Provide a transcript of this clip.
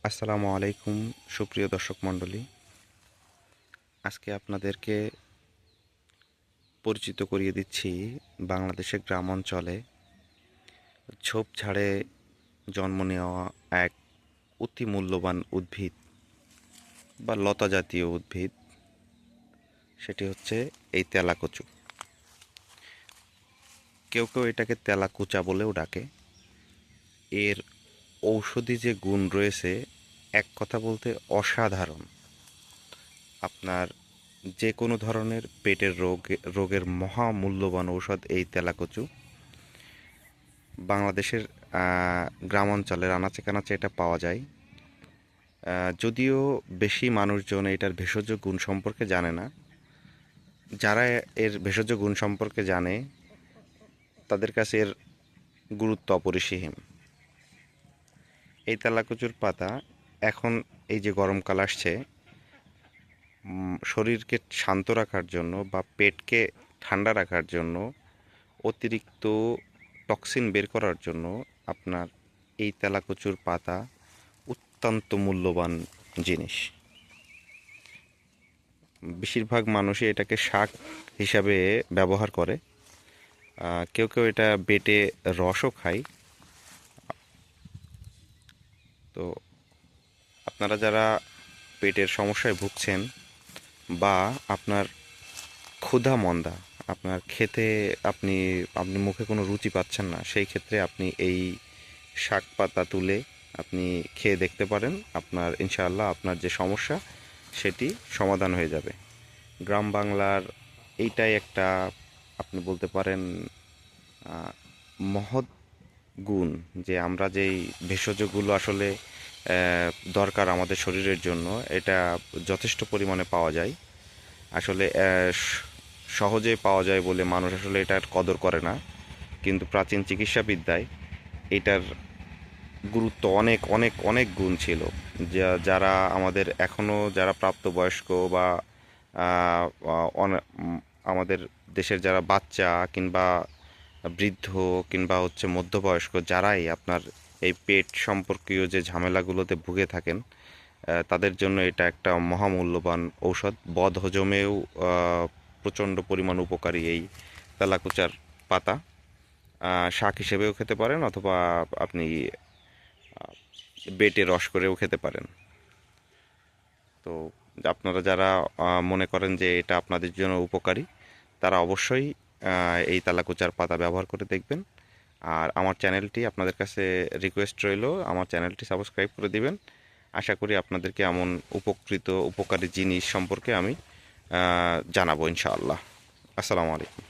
আসসালামু আলাইকুম সুপ্রিয় দর্শক মণ্ডলী। আজকে আপনাদেরকে পরিচিত করিয়ে দিচ্ছি বাংলাদেশের গ্রাম অঞ্চলে ঝোপঝাড়ে জন্ম নেওয়া এক অতি মূল্যবান উদ্ভিদ বা লতা জাতীয় উদ্ভিদ। সেটি হচ্ছে এই তেলাকুচু। কেউ কেউ এটাকে তেলাকুচা বলেও ডাকে। এর ঔষধি যে গুণ রয়েছে, এক কথা বলতে অসাধারণ। আপনার যে কোনো ধরনের পেটের রোগের মহা মূল্যবান ঔষধ এই তেলাকুচু। বাংলাদেশের গ্রামাঞ্চলের আনাচে কানাচে এটা পাওয়া যায়। যদিও বেশি মানুষজন এটার ভেষজ গুণ সম্পর্কে জানে না। যারা এর ভেষজ গুণ সম্পর্কে জানে তাদের কাছে এর গুরুত্ব অপরিসীম। এই তেলাকুচুর পাতা এখন এই যে গরমকাল আসছে, শরীরকে শান্ত রাখার জন্য বা পেটকে ঠান্ডা রাখার জন্য, অতিরিক্ত টক্সিন বের করার জন্য আপনার এই তেলাকুচুর পাতা অত্যন্ত মূল্যবান জিনিস। বেশিরভাগ মানুষই এটাকে শাক হিসাবে ব্যবহার করে। কেউ কেউ এটা বেটে রসও খায়। তো আপনারা যারা পেটের সমস্যায় ভুগছেন বা আপনার ক্ষুধা মন্দা, আপনার খেতে আপনি আপনি মুখে কোনো রুচি পাচ্ছেন না, সেই ক্ষেত্রে আপনি এই শাক পাতা তুলে আপনি খেয়ে দেখতে পারেন। আপনার ইনশাআল্লাহ আপনার যে সমস্যা সেটি সমাধান হয়ে যাবে। গ্রাম বাংলার এইটাই একটা, আপনি বলতে পারেন, মহৎ গুণ যে আমরা যেই ভেষজগুলো আসলে দরকার আমাদের শরীরের জন্য, এটা যথেষ্ট পরিমাণে পাওয়া যায়। আসলে সহজে পাওয়া যায় বলে মানুষ আসলে এটার কদর করে না, কিন্তু প্রাচীন চিকিৎসাবিদ্যায় এটার গুরুত্ব অনেক অনেক অনেক গুণ ছিল। যারা আমাদের এখনও যারা প্রাপ্তবয়স্ক বা আমাদের দেশের যারা বাচ্চা কিংবা বৃদ্ধ কিংবা হচ্ছে মধ্যবয়স্ক, যারাই আপনার এই পেট সম্পর্কীয় যে ঝামেলাগুলোতে ভুগে থাকেন, তাদের জন্য এটা একটা মহামূল্যবান ঔষধ। বদহজমেও প্রচণ্ড পরিমাণ উপকারী এই তেলাকুচার পাতা। শাক হিসেবেও খেতে পারেন অথবা আপনি বেটে রস করেও খেতে পারেন। তো আপনারা যারা মনে করেন যে এটা আপনাদের জন্য উপকারী, তারা অবশ্যই এই তেলাকুচার পাতা ব্যবহার করে দেখবেন। আর আমার চ্যানেলটি আপনাদের কাছে রিকোয়েস্ট রইল, আমার চ্যানেলটি সাবস্ক্রাইব করে দিবেন। আশা করি আপনাদেরকে এমন উপকারী জিনিস সম্পর্কে আমি জানাবো ইনশাআল্লাহ। আসসালামু আলাইকুম।